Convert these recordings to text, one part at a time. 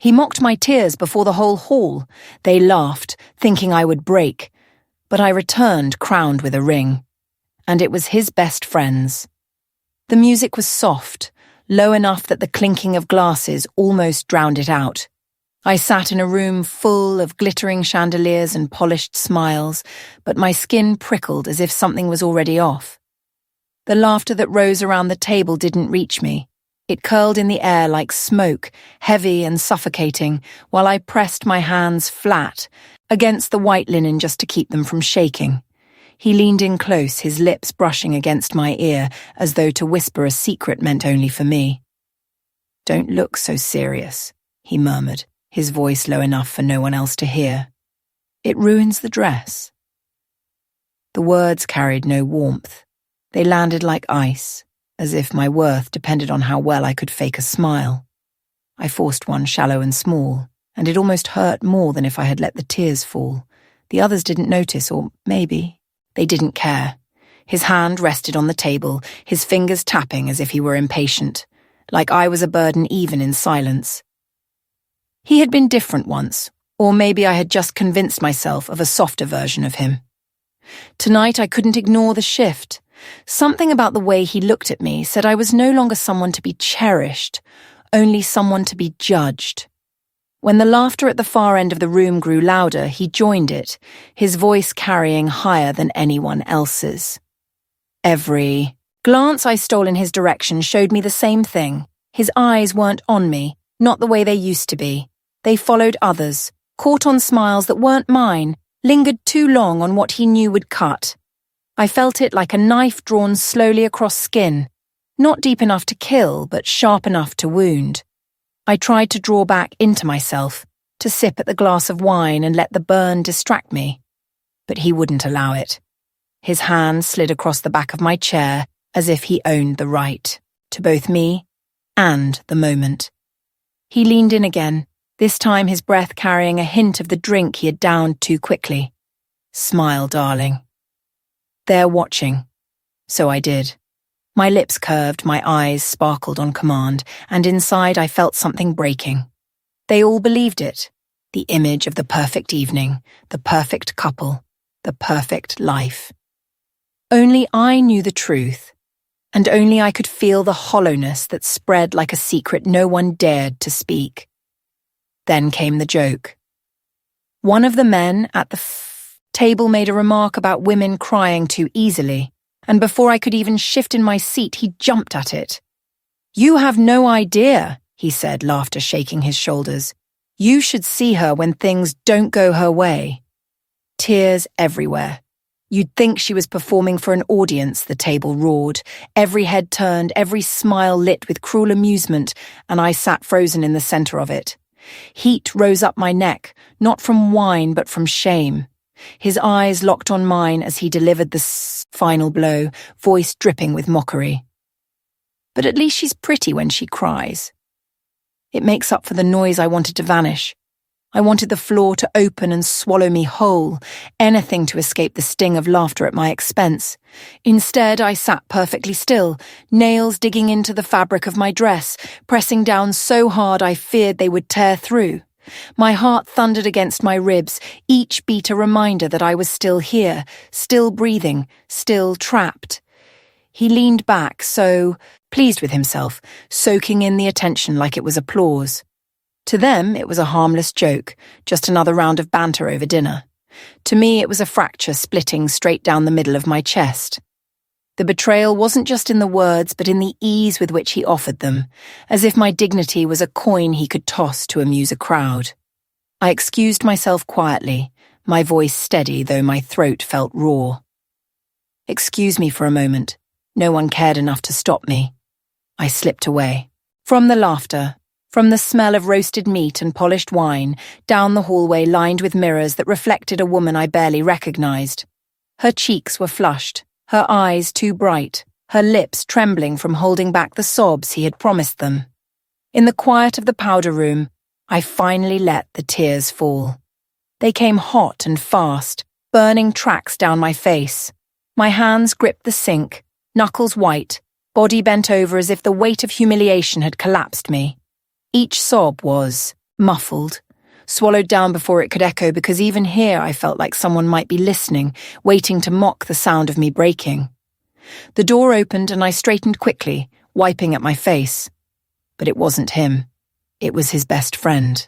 He mocked my tears before the whole hall. They laughed, thinking I would break. But I returned crowned with a ring. And it was his best friends. The music was soft, low enough that the clinking of glasses almost drowned it out. I sat in a room full of glittering chandeliers and polished smiles, but my skin prickled as if something was already off. The laughter that rose around the table didn't reach me. It curled in the air like smoke, heavy and suffocating, while I pressed my hands flat against the white linen just to keep them from shaking. He leaned in close, his lips brushing against my ear, as though to whisper a secret meant only for me. "Don't look so serious," he murmured, his voice low enough for no one else to hear. "It ruins the dress." The words carried no warmth. They landed like ice, as if my worth depended on how well I could fake a smile. I forced one shallow and small, and it almost hurt more than if I had let the tears fall. The others didn't notice, or maybe they didn't care. His hand rested on the table, his fingers tapping as if he were impatient, like I was a burden even in silence. He had been different once, or maybe I had just convinced myself of a softer version of him. Tonight I couldn't ignore the shift. Something about the way he looked at me said I was no longer someone to be cherished, only someone to be judged. When the laughter at the far end of the room grew louder, he joined it, his voice carrying higher than anyone else's. Every glance I stole in his direction showed me the same thing. His eyes weren't on me, not the way they used to be. They followed others, caught on smiles that weren't mine, lingered too long on what he knew would cut. I felt it like a knife drawn slowly across skin, not deep enough to kill, but sharp enough to wound. I tried to draw back into myself, to sip at the glass of wine and let the burn distract me. But he wouldn't allow it. His hand slid across the back of my chair as if he owned the right, to both me and the moment. He leaned in again, this time his breath carrying a hint of the drink he had downed too quickly. "Smile, darling." "They're watching." So I did. My lips curved, my eyes sparkled on command, and inside I felt something breaking. They all believed it. The image of the perfect evening, the perfect couple, the perfect life. Only I knew the truth, and only I could feel the hollowness that spread like a secret no one dared to speak. Then came the joke. One of the men at the table made a remark about women crying too easily, and before I could even shift in my seat, he jumped at it. "You have no idea," he said, laughter shaking his shoulders. "You should see her when things don't go her way." Tears everywhere. You'd think she was performing for an audience, the table roared. Every head turned, every smile lit with cruel amusement, and I sat frozen in the center of it. Heat rose up my neck, not from wine but from shame. His eyes locked on mine as he delivered the final blow, voice dripping with mockery. "But at least she's pretty when she cries. It makes up for the noise I wanted to vanish. I wanted the floor to open and swallow me whole, anything to escape the sting of laughter at my expense. Instead, I sat perfectly still, nails digging into the fabric of my dress, pressing down so hard I feared they would tear through. My heart thundered against my ribs, each beat a reminder that I was still here, still breathing, still trapped. He leaned back, so pleased with himself, soaking in the attention like it was applause. To them, it was a harmless joke, just another round of banter over dinner. To me, it was a fracture splitting straight down the middle of my chest. The betrayal wasn't just in the words, but in the ease with which he offered them, as if my dignity was a coin he could toss to amuse a crowd. I excused myself quietly, my voice steady though my throat felt raw. "Excuse me for a moment." No one cared enough to stop me. I slipped away. From the laughter, from the smell of roasted meat and polished wine, down the hallway lined with mirrors that reflected a woman I barely recognized. Her cheeks were flushed, her eyes too bright, her lips trembling from holding back the sobs he had promised them. In the quiet of the powder room, I finally let the tears fall. They came hot and fast, burning tracks down my face. My hands gripped the sink, knuckles white, body bent over as if the weight of humiliation had collapsed me. Each sob was muffled, swallowed down before it could echo, because even here I felt like someone might be listening, waiting to mock the sound of me breaking. The door opened and I straightened quickly, wiping at my face. But it wasn't him. It was his best friend.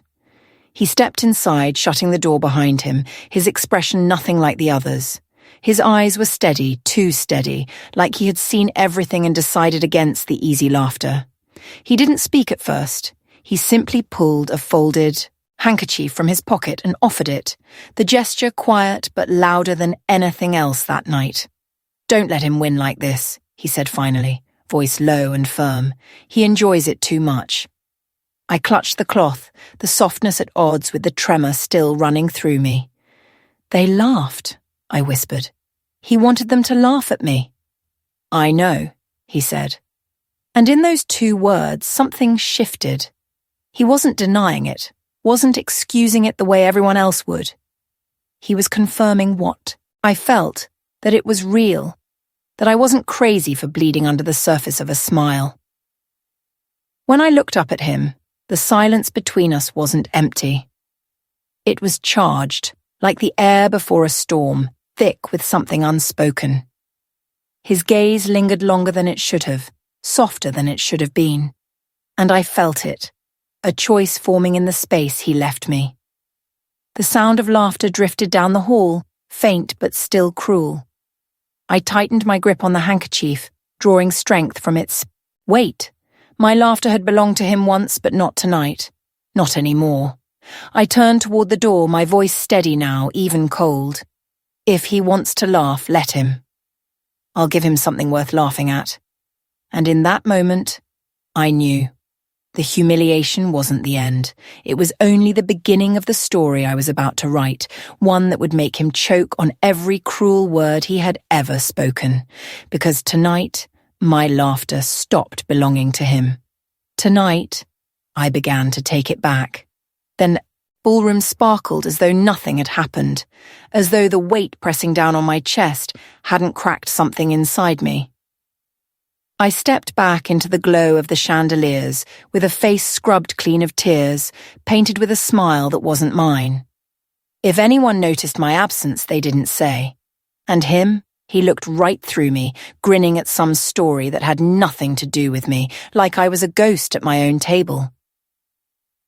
He stepped inside, shutting the door behind him, his expression nothing like the others. His eyes were steady, too steady, like he had seen everything and decided against the easy laughter. He didn't speak at first. He simply pulled a folded handkerchief from his pocket and offered it, the gesture quiet but louder than anything else that night. "Don't let him win like this," he said finally, voice low and firm. "He enjoys it too much." I clutched the cloth, the softness at odds with the tremor still running through me. "They laughed," I whispered. "He wanted them to laugh at me." "I know," he said. And in those 2 words, something shifted. He wasn't denying it, wasn't excusing it the way everyone else would. He was confirming what I felt, that it was real, that I wasn't crazy for bleeding under the surface of a smile. When I looked up at him, the silence between us wasn't empty. It was charged, like the air before a storm, thick with something unspoken. His gaze lingered longer than it should have, softer than it should have been. And I felt it, a choice forming in the space he left me. The sound of laughter drifted down the hall, faint but still cruel. I tightened my grip on the handkerchief, drawing strength from its weight. My laughter had belonged to him once, but not tonight. Not anymore. I turned toward the door, my voice steady now, even cold. "If he wants to laugh, let him. I'll give him something worth laughing at." And in that moment, I knew. The humiliation wasn't the end. It was only the beginning of the story I was about to write, one that would make him choke on every cruel word he had ever spoken. Because tonight, my laughter stopped belonging to him. Tonight, I began to take it back. Then ballroom sparkled as though nothing had happened, as though the weight pressing down on my chest hadn't cracked something inside me. I stepped back into the glow of the chandeliers, with a face scrubbed clean of tears, painted with a smile that wasn't mine. If anyone noticed my absence, they didn't say. And him? He looked right through me, grinning at some story that had nothing to do with me, like I was a ghost at my own table.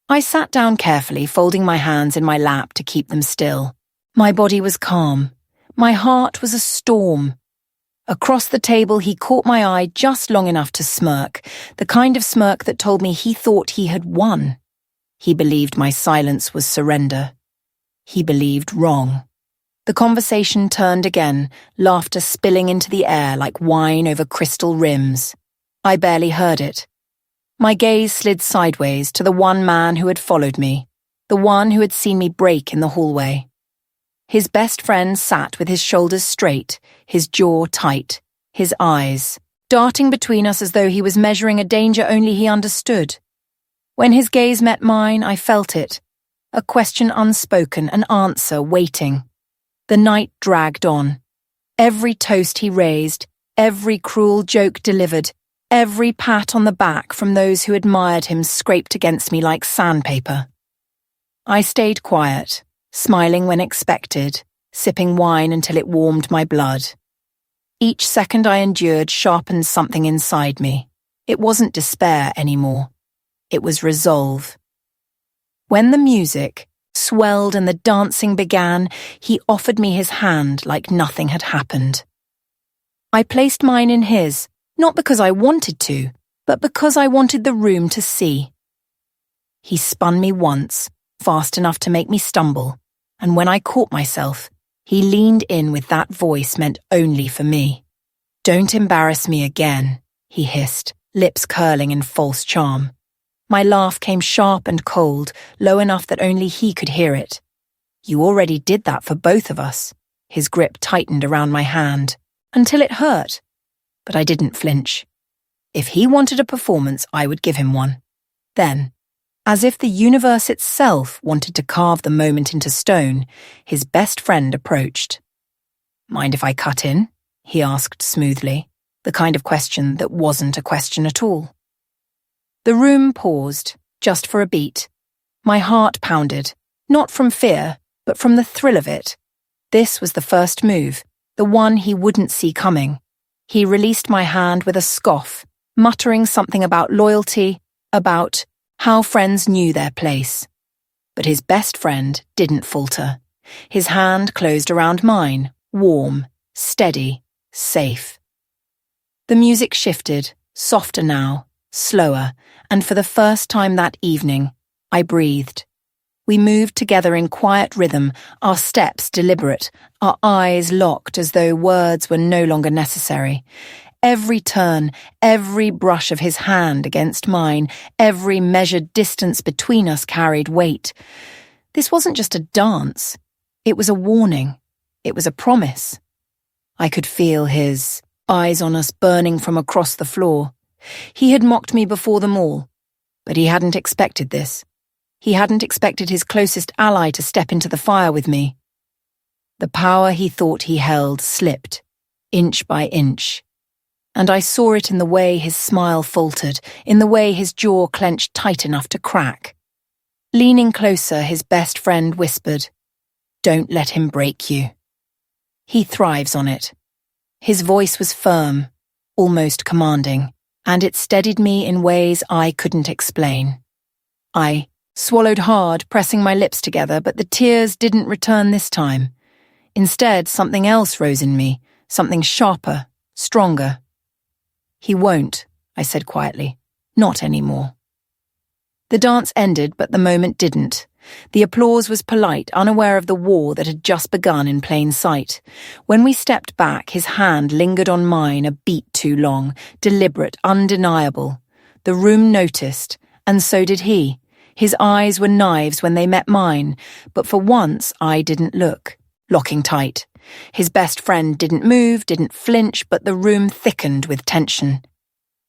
I sat down carefully, folding my hands in my lap to keep them still. My body was calm. My heart was a storm. Across the table, he caught my eye just long enough to smirk, the kind of smirk that told me he thought he had won. He believed my silence was surrender. He believed wrong. The conversation turned again, laughter spilling into the air like wine over crystal rims. I barely heard it. My gaze slid sideways to the one man who had followed me, the one who had seen me break in the hallway. His best friend sat with his shoulders straight, his jaw tight, his eyes darting between us as though he was measuring a danger only he understood. When his gaze met mine, I felt it, a question unspoken, an answer waiting. The night dragged on. Every toast he raised, every cruel joke delivered, every pat on the back from those who admired him scraped against me like sandpaper. I stayed quiet, smiling when expected, sipping wine until it warmed my blood. Each second I endured sharpened something inside me. It wasn't despair anymore. It was resolve. When the music swelled and the dancing began, he offered me his hand like nothing had happened. I placed mine in his, not because I wanted to, but because I wanted the room to see. He spun me once, fast enough to make me stumble, and when I caught myself, he leaned in with that voice meant only for me. "Don't embarrass me again," he hissed, lips curling in false charm. My laugh came sharp and cold, low enough that only he could hear it. "You already did that for both of us." His grip tightened around my hand, until it hurt. But I didn't flinch. If he wanted a performance, I would give him one. Then, as if the universe itself wanted to carve the moment into stone, his best friend approached. "Mind if I cut in?" he asked smoothly, the kind of question that wasn't a question at all. The room paused, just for a beat. My heart pounded, not from fear, but from the thrill of it. This was the first move, the one he wouldn't see coming. He released my hand with a scoff, muttering something about loyalty, about how friends knew their place. But his best friend didn't falter. His hand closed around mine, warm, steady, safe. The music shifted, softer now, slower, and for the first time that evening, I breathed. We moved together in quiet rhythm, our steps deliberate, our eyes locked as though words were no longer necessary. Every turn, every brush of his hand against mine, every measured distance between us carried weight. This wasn't just a dance. It was a warning. It was a promise. I could feel his eyes on us burning from across the floor. He had mocked me before them all, but he hadn't expected this. He hadn't expected his closest ally to step into the fire with me. The power he thought he held slipped, inch by inch. And I saw it in the way his smile faltered, in the way his jaw clenched tight enough to crack. Leaning closer, his best friend whispered, "Don't let him break you." He thrives on it. His voice was firm, almost commanding, and it steadied me in ways I couldn't explain. I swallowed hard, pressing my lips together, but the tears didn't return this time. Instead, something else rose in me, something sharper, stronger. "He won't," I said quietly. "Not anymore." The dance ended, but the moment didn't. The applause was polite, unaware of the war that had just begun in plain sight. When we stepped back, his hand lingered on mine a beat too long, deliberate, undeniable. The room noticed, and so did he. His eyes were knives when they met mine, but for once I didn't look, locking tight. His best friend didn't move, didn't flinch, but the room thickened with tension.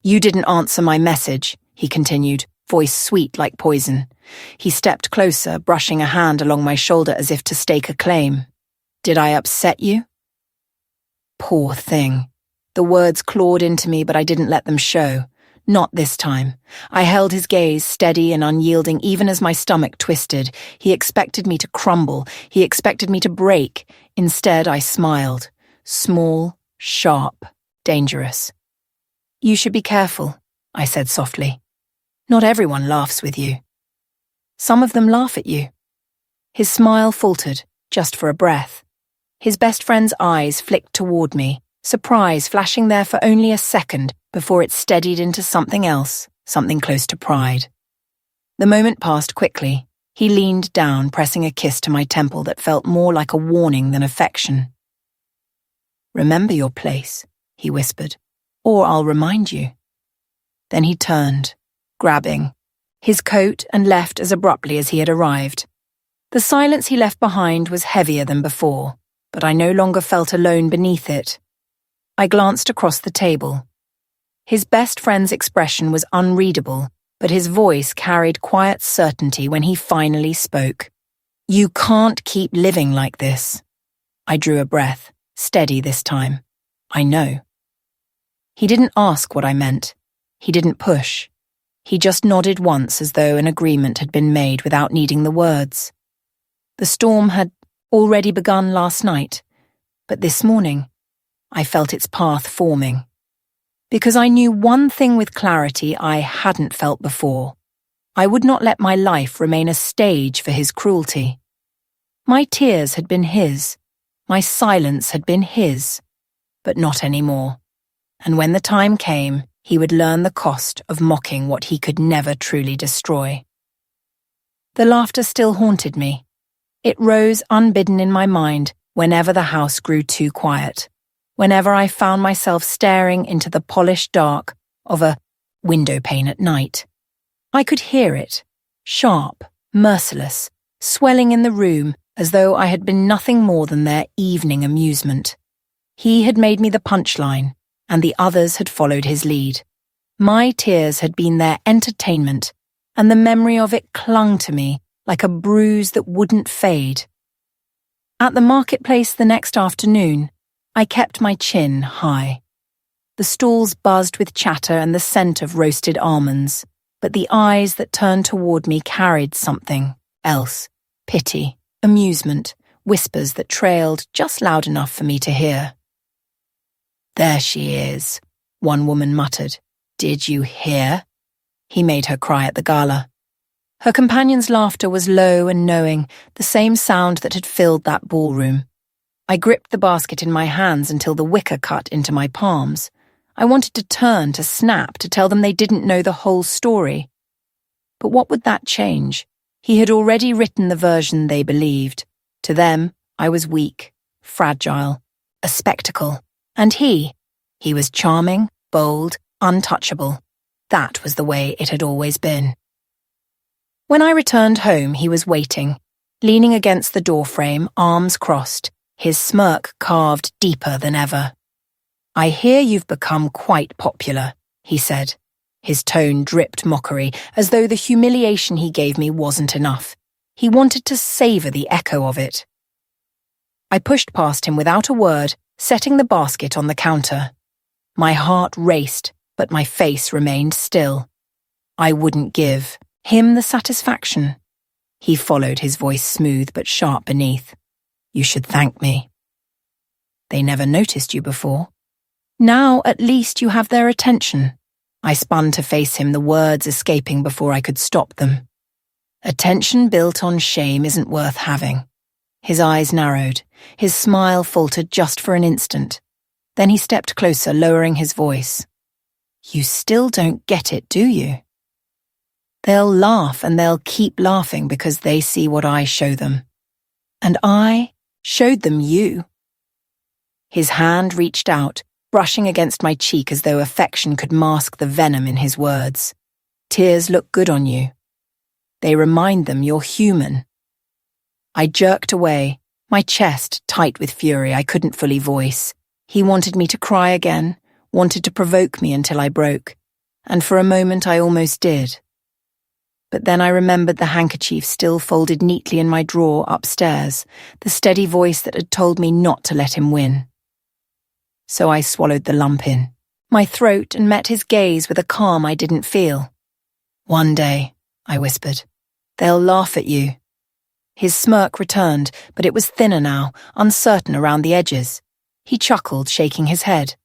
"You didn't answer my message," he continued, voice sweet like poison. He stepped closer, brushing a hand along my shoulder as if to stake a claim. "Did I upset you?" Poor thing. The words clawed into me, but I didn't let them show. Not this time. I held his gaze, steady and unyielding, even as my stomach twisted. He expected me to crumble. He expected me to break. Instead, I smiled. Small, sharp, dangerous. "You should be careful," I said softly. "Not everyone laughs with you. Some of them laugh at you." His smile faltered, just for a breath. His best friend's eyes flicked toward me, surprise flashing there for only a second before it steadied into something else, something close to pride. The moment passed quickly. He leaned down, pressing a kiss to my temple that felt more like a warning than affection. "Remember your place," he whispered, "or I'll remind you." Then he turned, grabbing his coat, and left as abruptly as he had arrived. The silence he left behind was heavier than before, but I no longer felt alone beneath it. I glanced across the table. His best friend's expression was unreadable, but his voice carried quiet certainty when he finally spoke. "You can't keep living like this." I drew a breath, steady this time. "I know." He didn't ask what I meant. He didn't push. He just nodded once as though an agreement had been made without needing the words. The storm had already begun last night, but this morning, I felt its path forming. Because I knew one thing with clarity I hadn't felt before. I would not let my life remain a stage for his cruelty. My tears had been his. My silence had been his. But not anymore. And when the time came, he would learn the cost of mocking what he could never truly destroy. The laughter still haunted me. It rose unbidden in my mind whenever the house grew too quiet. Whenever I found myself staring into the polished dark of a window pane at night. I could hear it, sharp, merciless, swelling in the room as though I had been nothing more than their evening amusement. He had made me the punchline, and the others had followed his lead. My tears had been their entertainment, and the memory of it clung to me like a bruise that wouldn't fade. At the marketplace the next afternoon, I kept my chin high. The stalls buzzed with chatter and the scent of roasted almonds. but the eyes that turned toward me carried something else. Pity, amusement, whispers that trailed just loud enough for me to hear. "There she is," one woman muttered. "Did you hear?" He made her cry at the gala. Her companion's laughter was low and knowing, the same sound that had filled that ballroom. I gripped the basket in my hands until the wicker cut into my palms. I wanted to turn, to snap, to tell them they didn't know the whole story. But what would that change? He had already written the version they believed. To them, I was weak, fragile, a spectacle. And he was charming, bold, untouchable. That was the way it had always been. When I returned home, he was waiting, leaning against the doorframe, arms crossed, his smirk carved deeper than ever. "I hear you've become quite popular," he said. His tone dripped mockery, as though the humiliation he gave me wasn't enough. He wanted to savor the echo of it. I pushed past him without a word, setting the basket on the counter. My heart raced, but my face remained still. I wouldn't give him the satisfaction. He followed, his voice smooth but sharp beneath. "You should thank me. They never noticed you before. Now at least you have their attention." I spun to face him, the words escaping before I could stop them. "Attention built on shame isn't worth having." His eyes narrowed. His smile faltered just for an instant. Then he stepped closer, lowering his voice. "You still don't get it, do you? They'll laugh and they'll keep laughing because they see what I show them. And I showed them you." His hand reached out, brushing against my cheek as though affection could mask the venom in his words. "Tears look good on you. They remind them you're human." I jerked away, my chest tight with fury I couldn't fully voice. He wanted me to cry again, wanted to provoke me until I broke, and for a moment I almost did. But then I remembered the handkerchief still folded neatly in my drawer upstairs, the steady voice that had told me not to let him win. So I swallowed the lump in my throat and met his gaze with a calm I didn't feel. "One day," I whispered, "they'll laugh at you." His smirk returned, but it was thinner now, uncertain around the edges. He chuckled, shaking his head.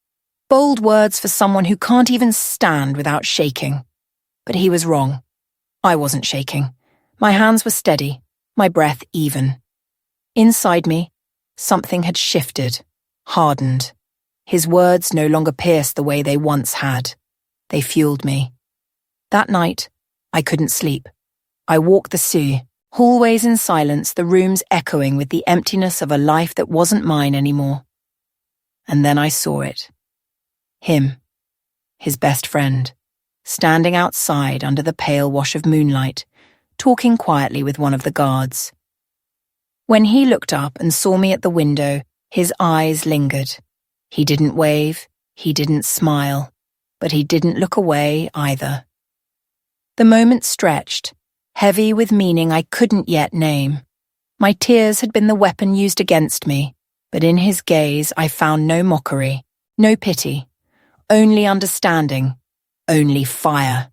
Bold words for someone who can't even stand without shaking. But he was wrong. I wasn't shaking. My hands were steady, my breath even. Inside me, something had shifted, hardened. His words no longer pierced the way they once had. They fueled me. That night, I couldn't sleep. I walked the Sue, hallways in silence, the rooms echoing with the emptiness of a life that wasn't mine anymore. And then I saw it. Him, his best friend, standing outside under the pale wash of moonlight, talking quietly with one of the guards. When he looked up and saw me at the window, his eyes lingered. He didn't wave, he didn't smile, but he didn't look away either. The moment stretched, heavy with meaning I couldn't yet name. My tears had been the weapon used against me, but in his gaze I found no mockery, no pity, only understanding, only fire.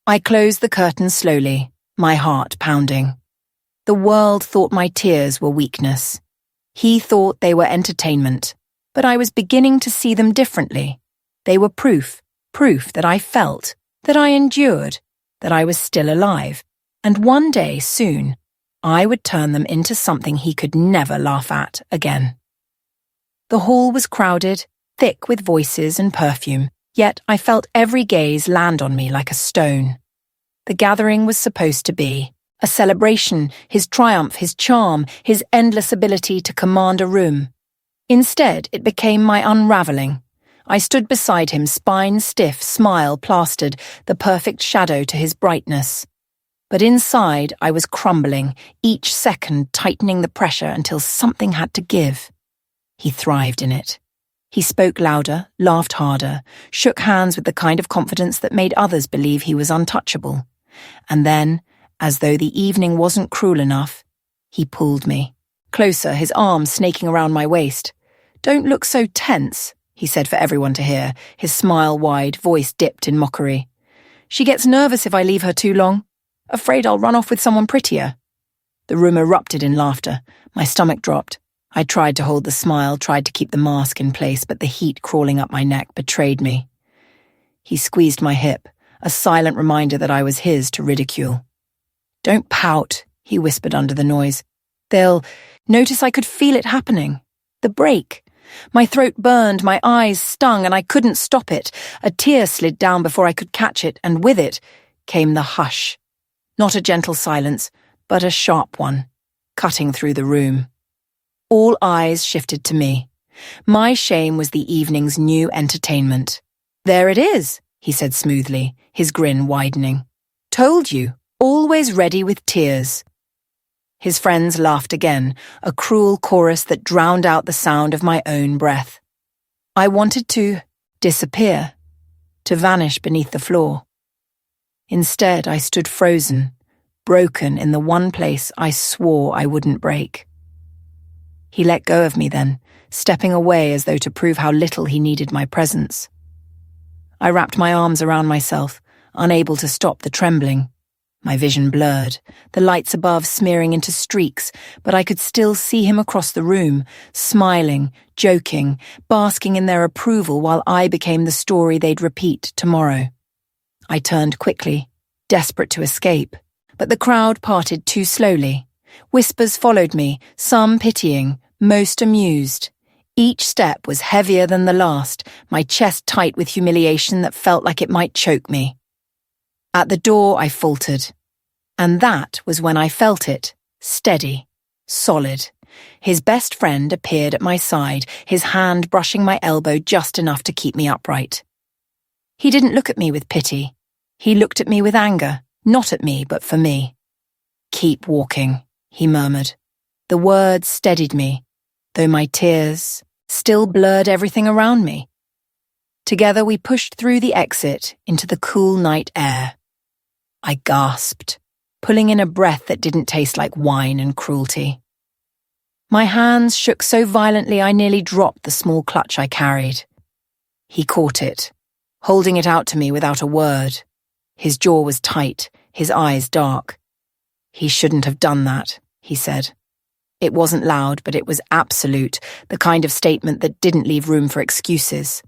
I closed the curtain slowly, my heart pounding. The world thought my tears were weakness. He thought they were entertainment, but I was beginning to see them differently. They were proof that I felt, that I endured, that I was still alive, and one day soon, I would turn them into something he could never laugh at again. The hall was crowded, thick with voices and perfume, yet I felt every gaze land on me like a stone. The gathering was supposed to be a celebration, his triumph, his charm, his endless ability to command a room. Instead, it became my unraveling. I stood beside him, spine stiff, smile plastered, the perfect shadow to his brightness. But inside, I was crumbling, each second tightening the pressure until something had to give. He thrived in it. He spoke louder, laughed harder, shook hands with the kind of confidence that made others believe he was untouchable. And then, as though the evening wasn't cruel enough, he pulled me. Closer, his arms snaking around my waist. "Don't look so tense," he said for everyone to hear, his smile wide, voice dipped in mockery. She gets nervous if I leave her too long. Afraid I'll run off with someone prettier." The room erupted in laughter. My stomach dropped. I tried to hold the smile, tried to keep the mask in place, but the heat crawling up my neck betrayed me. He squeezed my hip, a silent reminder that I was his to ridicule. "Don't pout," he whispered under the noise. "They'll notice." I could feel it happening. The break. My throat burned, my eyes stung, and I couldn't stop it. A tear slid down before I could catch it, and with it came the hush. Not a gentle silence, but a sharp one, cutting through the room. All eyes shifted to me. My shame was the evening's new entertainment. "There it is," he said smoothly, his grin widening. "Told you, always ready with tears." His friends laughed again, a cruel chorus that drowned out the sound of my own breath. I wanted to disappear, to vanish beneath the floor. Instead, I stood frozen, broken in the one place I swore I wouldn't break. He let go of me then, stepping away as though to prove how little he needed my presence. I wrapped my arms around myself, unable to stop the trembling. My vision blurred, the lights above smearing into streaks, but I could still see him across the room, smiling, joking, basking in their approval while I became the story they'd repeat tomorrow. I turned quickly, desperate to escape, but the crowd parted too slowly. Whispers followed me, some pitying, most amused. Each step was heavier than the last, my chest tight with humiliation that felt like it might choke me. At the door I faltered, and that was when I felt it, steady, solid. His best friend appeared at my side, his hand brushing my elbow just enough to keep me upright. He didn't look at me with pity. He looked at me with anger, not at me, but for me. "Keep walking," he murmured. The words steadied me, though my tears still blurred everything around me. Together we pushed through the exit into the cool night air. I gasped, pulling in a breath that didn't taste like wine and cruelty. My hands shook so violently I nearly dropped the small clutch I carried. He caught it, holding it out to me without a word. His jaw was tight, his eyes dark. "He shouldn't have done that," he said. It wasn't loud, but it was absolute, the kind of statement that didn't leave room for excuses.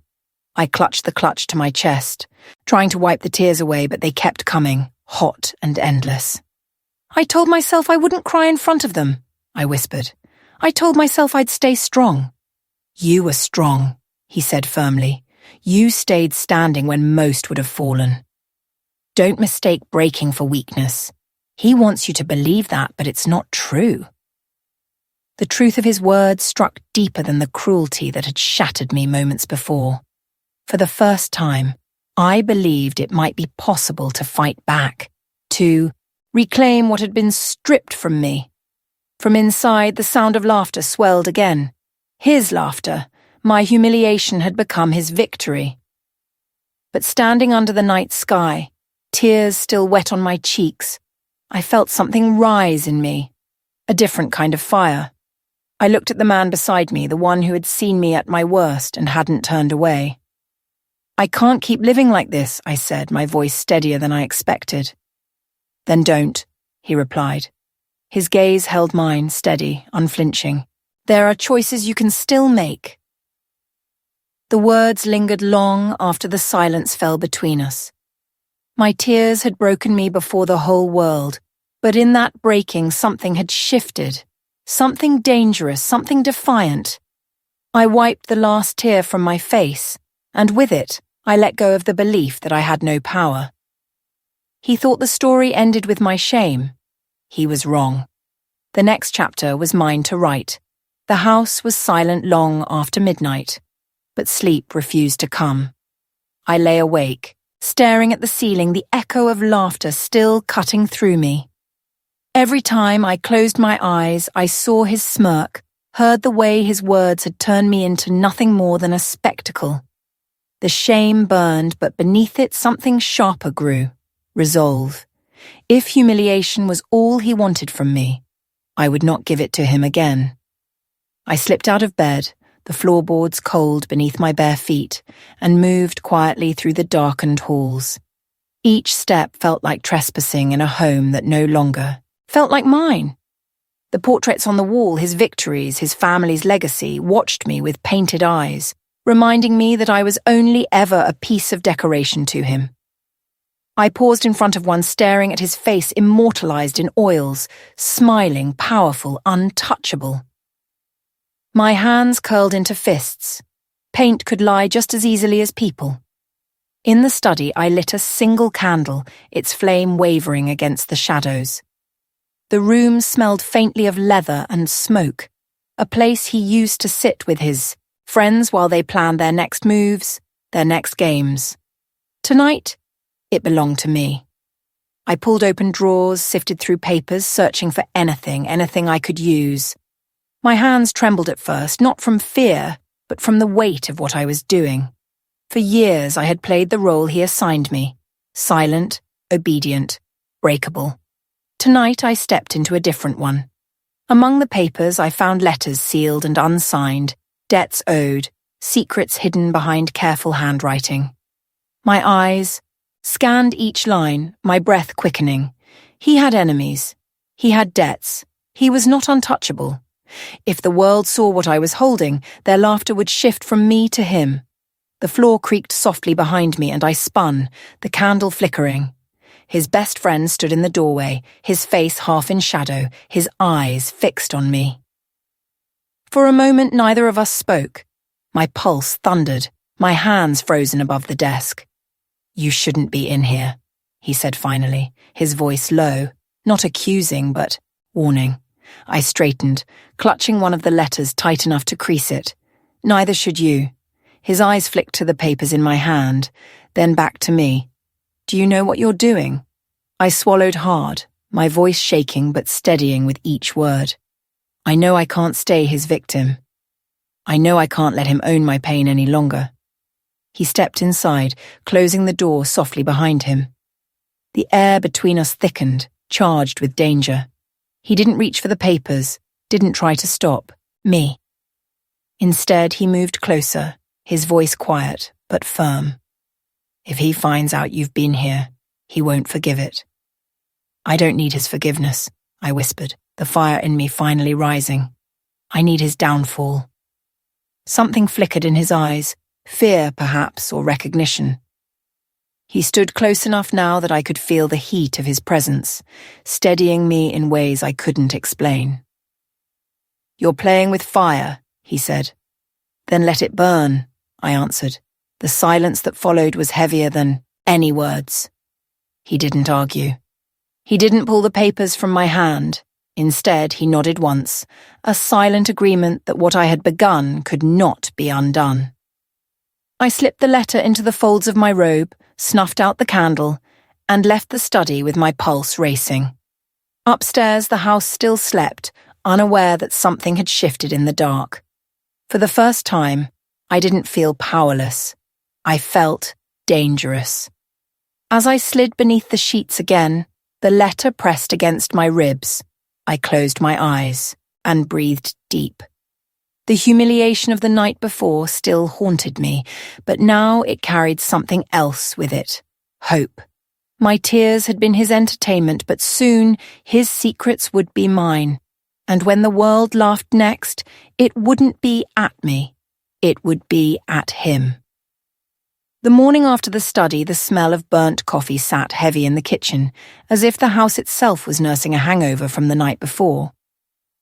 I clutched the clutch to my chest, trying to wipe the tears away, but they kept coming, hot and endless. "I told myself I wouldn't cry in front of them," I whispered. "I told myself I'd stay strong." "You were strong," he said firmly. "You stayed standing when most would have fallen. Don't mistake breaking for weakness. He wants you to believe that, but it's not true." The truth of his words struck deeper than the cruelty that had shattered me moments before. For the first time, I believed it might be possible to fight back, to reclaim what had been stripped from me. From inside, the sound of laughter swelled again. His laughter, my humiliation had become his victory. But standing under the night sky, tears still wet on my cheeks, I felt something rise in me, a different kind of fire. I looked at the man beside me, the one who had seen me at my worst and hadn't turned away. "I can't keep living like this," I said, my voice steadier than I expected. "Then don't," he replied. His gaze held mine, steady, unflinching. "There are choices you can still make." The words lingered long after the silence fell between us. My tears had broken me before the whole world, but in that breaking something had shifted, something dangerous, something defiant. I wiped the last tear from my face, and with it, I let go of the belief that I had no power. He thought the story ended with my shame. He was wrong. The next chapter was mine to write. The house was silent long after midnight, but sleep refused to come. I lay awake, staring at the ceiling, the echo of laughter still cutting through me. Every time I closed my eyes, I saw his smirk, heard the way his words had turned me into nothing more than a spectacle. The shame burned, but beneath it something sharper grew, resolve. If humiliation was all he wanted from me, I would not give it to him again. I slipped out of bed, the floorboards cold beneath my bare feet, and moved quietly through the darkened halls. Each step felt like trespassing in a home that no longer felt like mine. The portraits on the wall, his victories, his family's legacy, watched me with painted eyes, reminding me that I was only ever a piece of decoration to him. I paused in front of one, staring at his face immortalized in oils, smiling, powerful, untouchable. My hands curled into fists. Paint could lie just as easily as people. In the study, I lit a single candle, its flame wavering against the shadows. The room smelled faintly of leather and smoke, a place he used to sit with his friends while they planned their next moves, their next games. Tonight, it belonged to me. I pulled open drawers, sifted through papers, searching for anything I could use. My hands trembled at first, not from fear, but from the weight of what I was doing. For years I had played the role he assigned me, silent, obedient, breakable. Tonight I stepped into a different one. Among the papers I found letters sealed and unsigned, debts owed, secrets hidden behind careful handwriting. My eyes scanned each line, my breath quickening. He had enemies. He had debts. He was not untouchable. If the world saw what I was holding, their laughter would shift from me to him. The floor creaked softly behind me and I spun, the candle flickering. His best friend stood in the doorway, his face half in shadow, his eyes fixed on me. For a moment neither of us spoke. My pulse thundered, my hands frozen above the desk. "You shouldn't be in here," he said finally, his voice low, not accusing but warning. I straightened, clutching one of the letters tight enough to crease it. "Neither should you." His eyes flicked to the papers in my hand, then back to me. "Do you know what you're doing?" I swallowed hard, my voice shaking but steadying with each word. "I know I can't stay his victim. I know I can't let him own my pain any longer." He stepped inside, closing the door softly behind him. The air between us thickened, charged with danger. He didn't reach for the papers, didn't try to stop me. Instead, he moved closer, his voice quiet but firm. "If he finds out you've been here, he won't forgive it." "I don't need his forgiveness," I whispered, the fire in me finally rising. "I need his downfall." Something flickered in his eyes, fear perhaps, or recognition. He stood close enough now that I could feel the heat of his presence, steadying me in ways I couldn't explain. "You're playing with fire," he said. "Then let it burn," I answered. The silence that followed was heavier than any words. He didn't argue. He didn't pull the papers from my hand. Instead, he nodded once, a silent agreement that what I had begun could not be undone. I slipped the letter into the folds of my robe, snuffed out the candle, and left the study with my pulse racing. Upstairs, the house still slept, unaware that something had shifted in the dark. For the first time, I didn't feel powerless. I felt dangerous. As I slid beneath the sheets again, the letter pressed against my ribs. I closed my eyes and breathed deep. The humiliation of the night before still haunted me, but now it carried something else with it. Hope. My tears had been his entertainment, but soon his secrets would be mine. And when the world laughed next, it wouldn't be at me. It would be at him. The morning after the study, the smell of burnt coffee sat heavy in the kitchen, as if the house itself was nursing a hangover from the night before.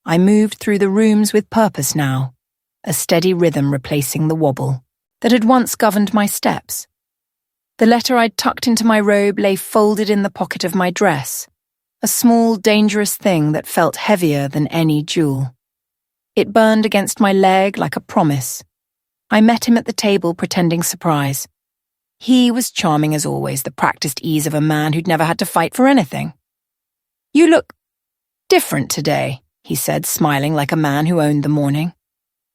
I moved through the rooms with purpose now, a steady rhythm replacing the wobble that had once governed my steps. The letter I'd tucked into my robe lay folded in the pocket of my dress, a small, dangerous thing that felt heavier than any jewel. It burned against my leg like a promise. I met him at the table, pretending surprise. He was charming as always, the practiced ease of a man who'd never had to fight for anything. "You look different today," he said, smiling like a man who owned the morning.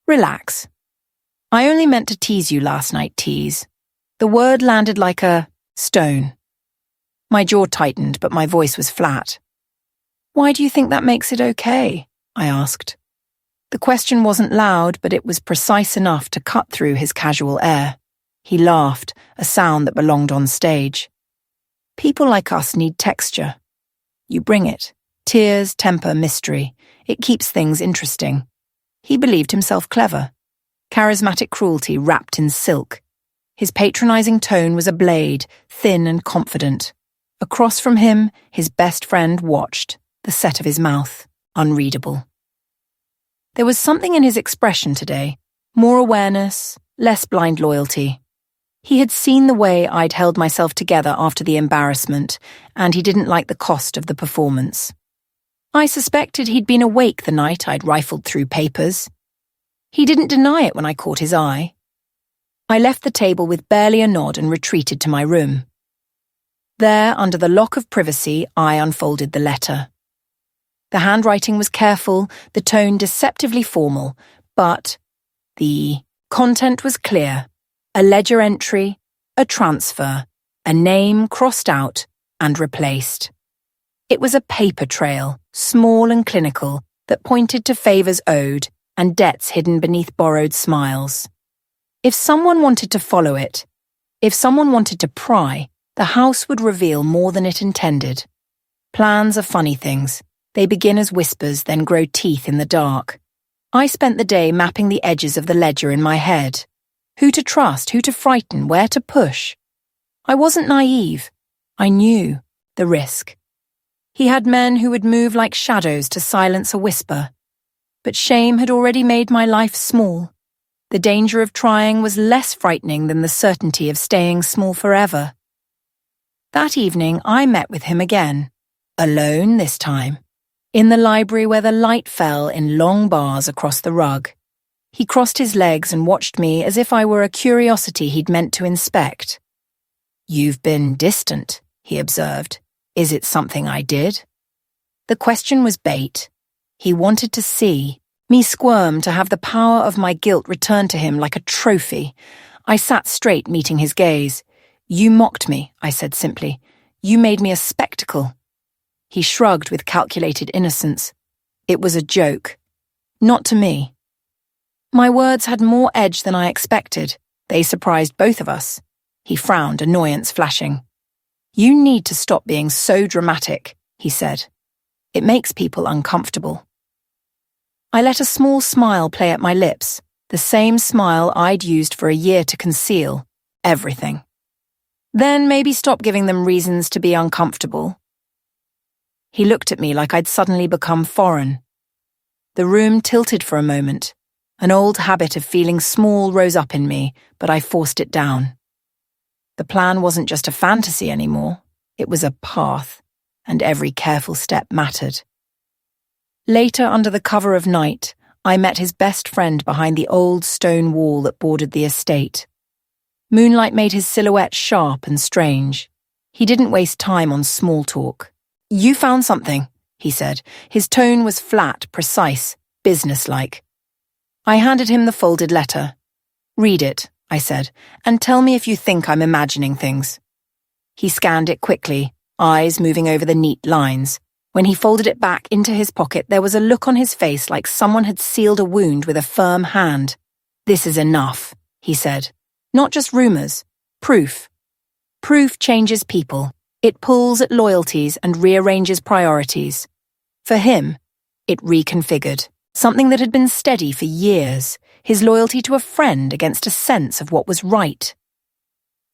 "Relax. I only meant to tease you last night, tease." The word landed like a stone. My jaw tightened, but my voice was flat. "Why do you think that makes it okay?" I asked. The question wasn't loud, but it was precise enough to cut through his casual air. He laughed, a sound that belonged on stage. People like us need texture. You bring it. Tears, temper, mystery. It keeps things interesting. He believed himself clever. Charismatic cruelty wrapped in silk. His patronizing tone was a blade, thin and confident. Across from him, his best friend watched, the set of his mouth, unreadable. There was something in his expression today, more awareness, less blind loyalty. He had seen the way I'd held myself together after the embarrassment, and he didn't like the cost of the performance. I suspected he'd been awake the night I'd rifled through papers. He didn't deny it when I caught his eye. I left the table with barely a nod and retreated to my room. There, under the lock of privacy, I unfolded the letter. The handwriting was careful, the tone deceptively formal, but the content was clear. A ledger entry, a transfer, a name crossed out and replaced. It was a paper trail, small and clinical, that pointed to favours owed and debts hidden beneath borrowed smiles. If someone wanted to follow it, if someone wanted to pry, the house would reveal more than it intended. Plans are funny things. They begin as whispers, then grow teeth in the dark. I spent the day mapping the edges of the ledger in my head. Who to trust, who to frighten, where to push. I wasn't naive. I knew the risk. He had men who would move like shadows to silence a whisper. But shame had already made my life small. The danger of trying was less frightening than the certainty of staying small forever. That evening, I met with him again. Alone this time. In the library where the light fell in long bars across the rug. He crossed his legs and watched me as if I were a curiosity he'd meant to inspect. "You've been distant," he observed. "Is it something I did?" The question was bait. He wanted to see me squirm, to have the power of my guilt returned to him like a trophy. I sat straight, meeting his gaze. "You mocked me," I said simply. "You made me a spectacle." He shrugged with calculated innocence. It was a joke. Not to me. My words had more edge than I expected. They surprised both of us. He frowned, annoyance flashing. "You need to stop being so dramatic," he said. "It makes people uncomfortable." I let a small smile play at my lips, the same smile I'd used for a year to conceal everything. Then maybe stop giving them reasons to be uncomfortable. He looked at me like I'd suddenly become foreign. The room tilted for a moment. An old habit of feeling small rose up in me, but I forced it down. The plan wasn't just a fantasy anymore. It was a path, and every careful step mattered. Later, under the cover of night, I met his best friend behind the old stone wall that bordered the estate. Moonlight made his silhouette sharp and strange. He didn't waste time on small talk. "You found something," he said. His tone was flat, precise, businesslike. I handed him the folded letter. "Read it," I said, "and tell me if you think I'm imagining things." He scanned it quickly, eyes moving over the neat lines. When he folded it back into his pocket, there was a look on his face like someone had sealed a wound with a firm hand. "This is enough," he said. "Not just rumors. Proof. Proof changes people. It pulls at loyalties and rearranges priorities. For him, it reconfigured. Something that had been steady for years, his loyalty to a friend against a sense of what was right.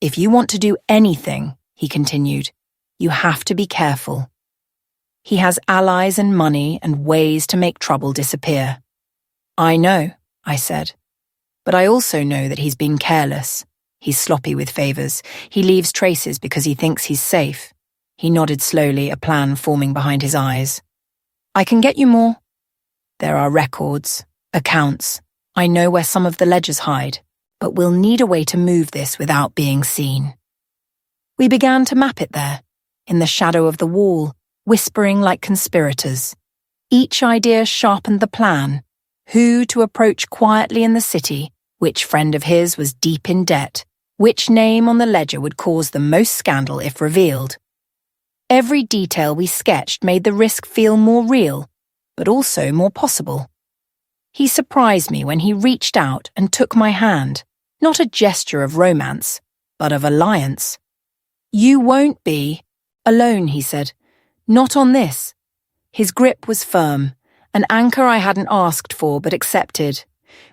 "If you want to do anything," he continued, "you have to be careful. He has allies and money and ways to make trouble disappear." "I know," I said. "But I also know that he's been careless. He's sloppy with favours. He leaves traces because he thinks he's safe." He nodded slowly, a plan forming behind his eyes. "I can get you more. There are records, accounts. I know where some of the ledgers hide, but we'll need a way to move this without being seen." We began to map it there, in the shadow of the wall, whispering like conspirators. Each idea sharpened the plan. Who to approach quietly in the city, which friend of his was deep in debt, which name on the ledger would cause the most scandal if revealed. Every detail we sketched made the risk feel more real, but also more possible. He surprised me when he reached out and took my hand, not a gesture of romance, but of alliance. "You won't be," Alone, he said. Not on this. His grip was firm, an anchor I hadn't asked for but accepted.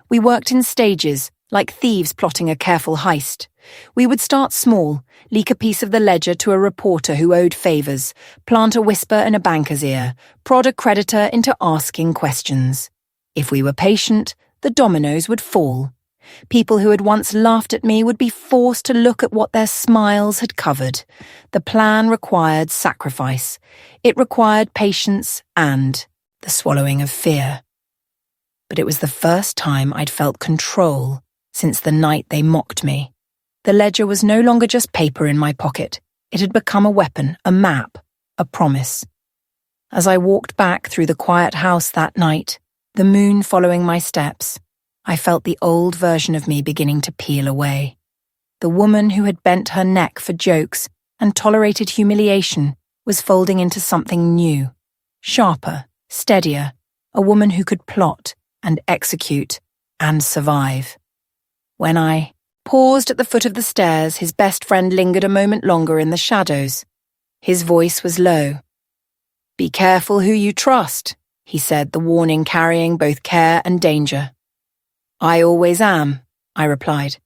We worked in stages, like thieves plotting a careful heist. We would start small, leak a piece of the ledger to a reporter who owed favours, plant a whisper in a banker's ear, prod a creditor into asking questions. If we were patient, the dominoes would fall. People who had once laughed at me would be forced to look at what their smiles had covered. The plan required sacrifice. It required patience and the swallowing of fear. But it was the first time I'd felt control since the night they mocked me. The ledger was no longer just paper in my pocket. It had become a weapon, a map, a promise. As I walked back through the quiet house that night, the moon following my steps, I felt the old version of me beginning to peel away. The woman who had bent her neck for jokes and tolerated humiliation was folding into something new, sharper, steadier, a woman who could plot and execute and survive. When I paused at the foot of the stairs, his best friend lingered a moment longer in the shadows. His voice was low. "Be careful who you trust," he said, the warning carrying both care and danger. "I always am," I replied.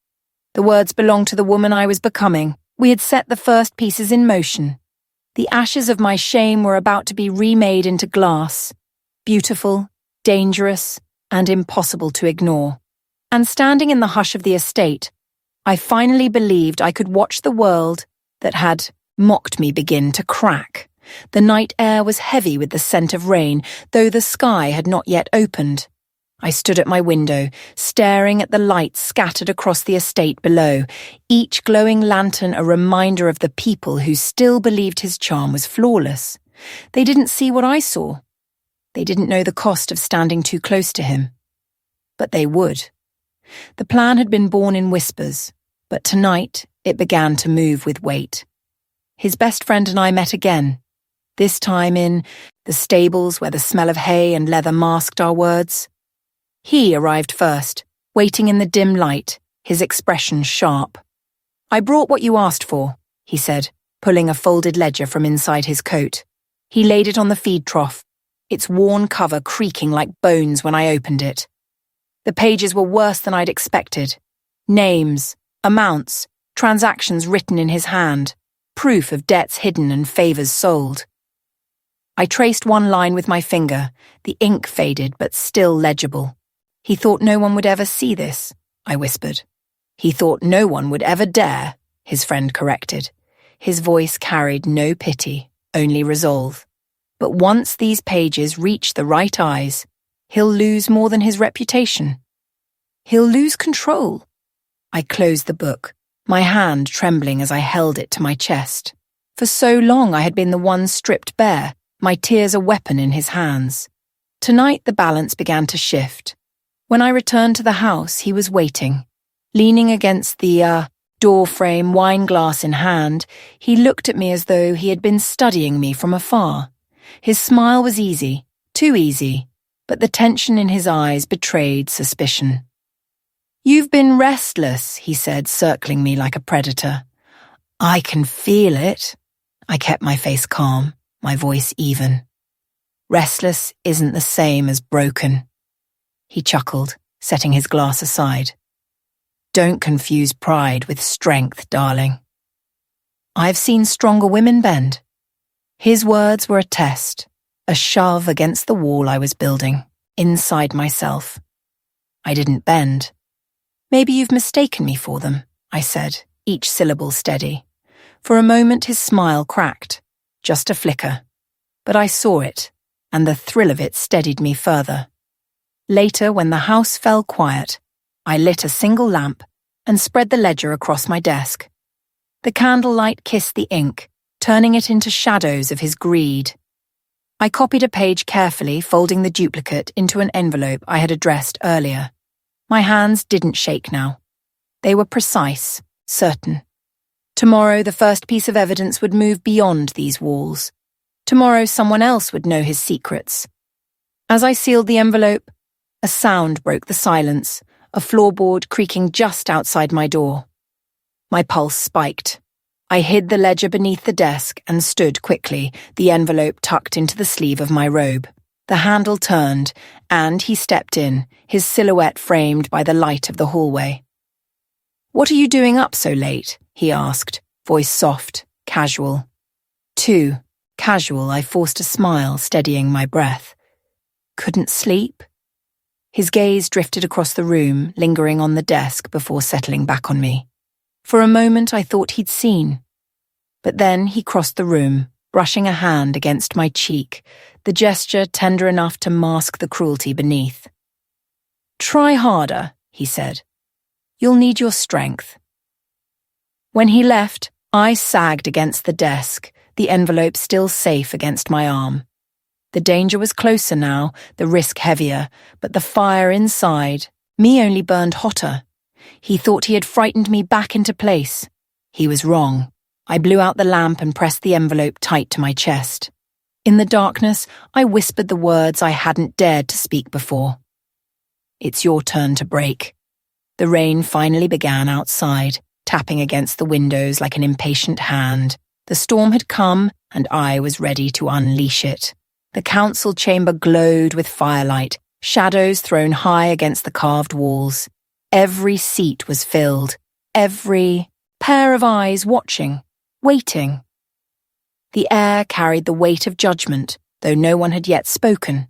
The words belonged to the woman I was becoming. We had set the first pieces in motion. The ashes of my shame were about to be remade into glass, beautiful, dangerous, and impossible to ignore. And standing in the hush of the estate, I finally believed I could watch the world that had mocked me begin to crack. The night air was heavy with the scent of rain, though the sky had not yet opened. I stood at my window, staring at the lights scattered across the estate below, each glowing lantern a reminder of the people who still believed his charm was flawless. They didn't see what I saw. They didn't know the cost of standing too close to him. But they would. The plan had been born in whispers, but tonight it began to move with weight. His best friend and I met again, this time in the stables where the smell of hay and leather masked our words. He arrived first, waiting in the dim light, his expression sharp. "I brought what you asked for," he said, pulling a folded ledger from inside his coat. He laid it on the feed trough, its worn cover creaking like bones when I opened it. The pages were worse than I'd expected. Names, amounts, transactions written in his hand, proof of debts hidden and favours sold. I traced one line with my finger, the ink faded but still legible. "He thought no one would ever see this," I whispered. "He thought no one would ever dare," his friend corrected. His voice carried no pity, only resolve. "But once these pages reach the right eyes, he'll lose more than his reputation. He'll lose control." I closed the book, my hand trembling as I held it to my chest. For so long I had been the one stripped bare, my tears a weapon in his hands. Tonight the balance began to shift. When I returned to the house, he was waiting. Leaning against the door frame, wine glass in hand, he looked at me as though he had been studying me from afar. His smile was easy, too easy, but the tension in his eyes betrayed suspicion. "You've been restless," he said, circling me like a predator. "I can feel it." I kept my face calm, my voice even. "Restless isn't the same as broken." He chuckled, setting his glass aside. "Don't confuse pride with strength, darling." "I've seen stronger women bend." His words were a test, a shove against the wall I was building, inside myself. I didn't bend. "Maybe you've mistaken me for them," I said, each syllable steady. For a moment his smile cracked, just a flicker. But I saw it, and the thrill of it steadied me further. Later, when the house fell quiet, I lit a single lamp and spread the ledger across my desk. The candlelight kissed the ink, turning it into shadows of his greed. I copied a page carefully, folding the duplicate into an envelope I had addressed earlier. My hands didn't shake now. They were precise, certain. Tomorrow the first piece of evidence would move beyond these walls. Tomorrow someone else would know his secrets. As I sealed the envelope, a sound broke the silence, a floorboard creaking just outside my door. My pulse spiked. I hid the ledger beneath the desk and stood quickly, the envelope tucked into the sleeve of my robe. The handle turned, and he stepped in, his silhouette framed by the light of the hallway. "What are you doing up so late?" he asked, voice soft, casual. Too casual, I forced a smile, steadying my breath. Couldn't sleep? His gaze drifted across the room, lingering on the desk before settling back on me. For a moment I thought he'd seen. But then he crossed the room, brushing a hand against my cheek, the gesture tender enough to mask the cruelty beneath. "Try harder," he said. "You'll need your strength." When he left, I sagged against the desk, the envelope still safe against my arm. The danger was closer now, the risk heavier, but the fire inside, me only burned hotter. He thought he had frightened me back into place. He was wrong. I blew out the lamp and pressed the envelope tight to my chest. In the darkness, I whispered the words I hadn't dared to speak before. "It's your turn to break." The rain finally began outside, tapping against the windows like an impatient hand. The storm had come, and I was ready to unleash it. The council chamber glowed with firelight, shadows thrown high against the carved walls. Every seat was filled, every pair of eyes watching, waiting. The air carried the weight of judgment, though no one had yet spoken.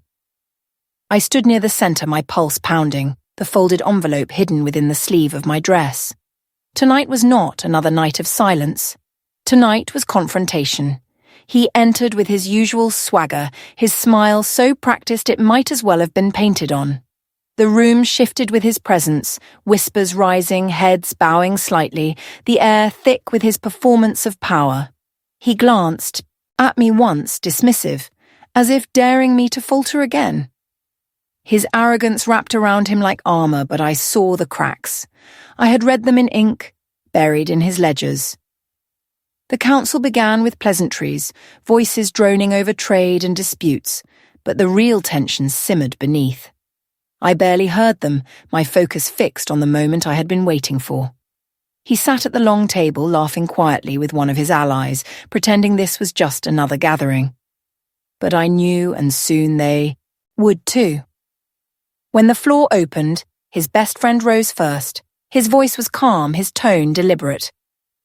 I stood near the centre, my pulse pounding, the folded envelope hidden within the sleeve of my dress. Tonight was not another night of silence. Tonight was confrontation. He entered with his usual swagger, his smile so practiced it might as well have been painted on. The room shifted with his presence, whispers rising, heads bowing slightly, the air thick with his performance of power. He glanced at me once, dismissive, as if daring me to falter again. His arrogance wrapped around him like armour, but I saw the cracks. I had read them in ink, buried in his ledgers. The council began with pleasantries, voices droning over trade and disputes, but the real tensions simmered beneath. I barely heard them, my focus fixed on the moment I had been waiting for. He sat at the long table, laughing quietly with one of his allies, pretending this was just another gathering. But I knew, and soon they would too. When the floor opened, his best friend rose first. His voice was calm, his tone deliberate.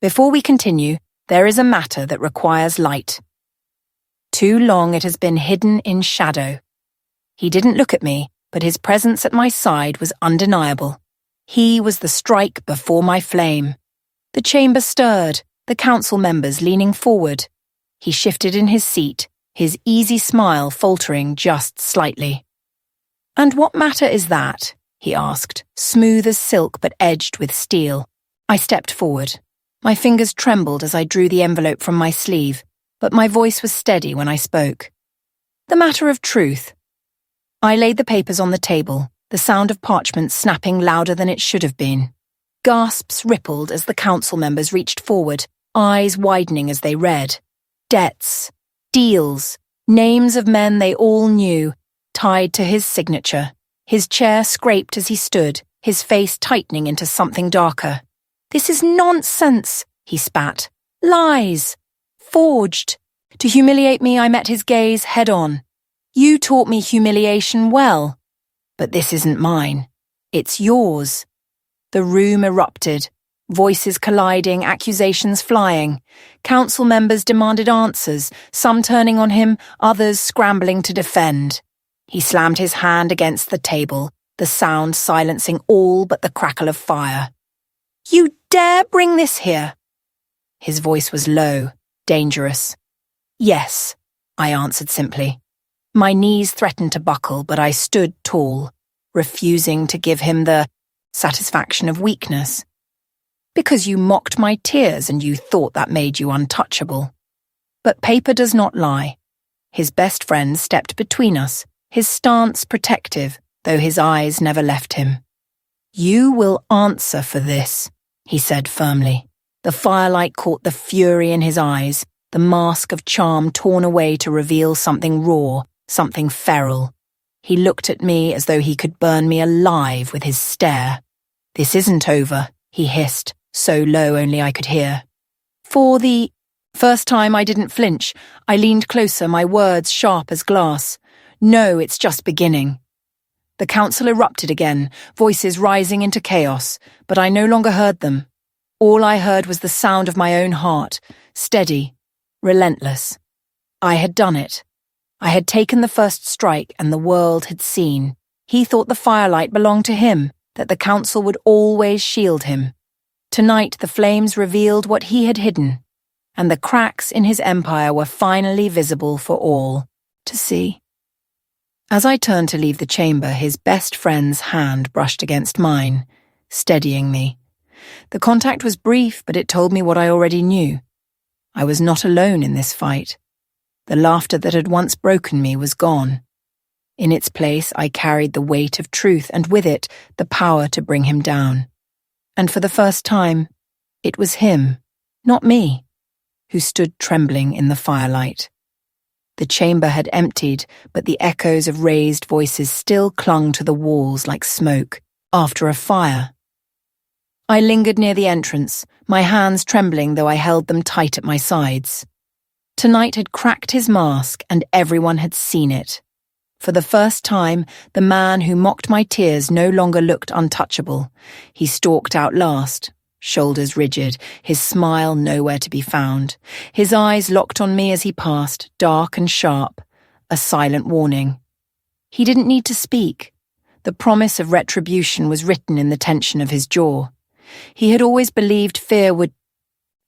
"Before we continue, there is a matter that requires light. Too long it has been hidden in shadow." He didn't look at me, but his presence at my side was undeniable. He was the strike before my flame. The chamber stirred, the council members leaning forward. He shifted in his seat, his easy smile faltering just slightly. "And what matter is that?" he asked, smooth as silk but edged with steel. I stepped forward. My fingers trembled as I drew the envelope from my sleeve, but my voice was steady when I spoke. "The matter of truth." I laid the papers on the table, the sound of parchment snapping louder than it should have been. Gasps rippled as the council members reached forward, eyes widening as they read. Debts, deals, names of men they all knew, tied to his signature. His chair scraped as he stood, his face tightening into something darker. "This is nonsense," he spat. "Lies. Forged." To humiliate me, I met his gaze head-on. "You taught me humiliation well. But this isn't mine. It's yours." The room erupted, voices colliding, accusations flying. Council members demanded answers, some turning on him, others scrambling to defend. He slammed his hand against the table, the sound silencing all but the crackle of fire. "You dare bring this here?" His voice was low, dangerous. "Yes," I answered simply. My knees threatened to buckle, but I stood tall, refusing to give him the satisfaction of weakness. "Because you mocked my tears and you thought that made you untouchable." But paper does not lie. His best friend stepped between us, his stance protective, though his eyes never left him. "You will answer for this," he said firmly. The firelight caught the fury in his eyes, the mask of charm torn away to reveal something raw, something feral. He looked at me as though he could burn me alive with his stare. "This isn't over," he hissed, so low only I could hear. For the first time, I didn't flinch. I leaned closer, my words sharp as glass. No, it's just beginning. The council erupted again, voices rising into chaos, but I no longer heard them. All I heard was the sound of my own heart, steady, relentless. I had done it. I had taken the first strike, and the world had seen. He thought the firelight belonged to him, that the council would always shield him. Tonight the flames revealed what he had hidden, and the cracks in his empire were finally visible for all to see. As I turned to leave the chamber, his best friend's hand brushed against mine, steadying me. The contact was brief, but it told me what I already knew. I was not alone in this fight. The laughter that had once broken me was gone. In its place, I carried the weight of truth, and with it, the power to bring him down. And for the first time, it was him, not me, who stood trembling in the firelight. The chamber had emptied, but the echoes of raised voices still clung to the walls like smoke after a fire. I lingered near the entrance, my hands trembling though I held them tight at my sides. Tonight had cracked his mask, and everyone had seen it. For the first time, the man who mocked my tears no longer looked untouchable. He stalked out last, shoulders rigid, his smile nowhere to be found. His eyes locked on me as he passed, dark and sharp, a silent warning. He didn't need to speak. The promise of retribution was written in the tension of his jaw. He had always believed fear would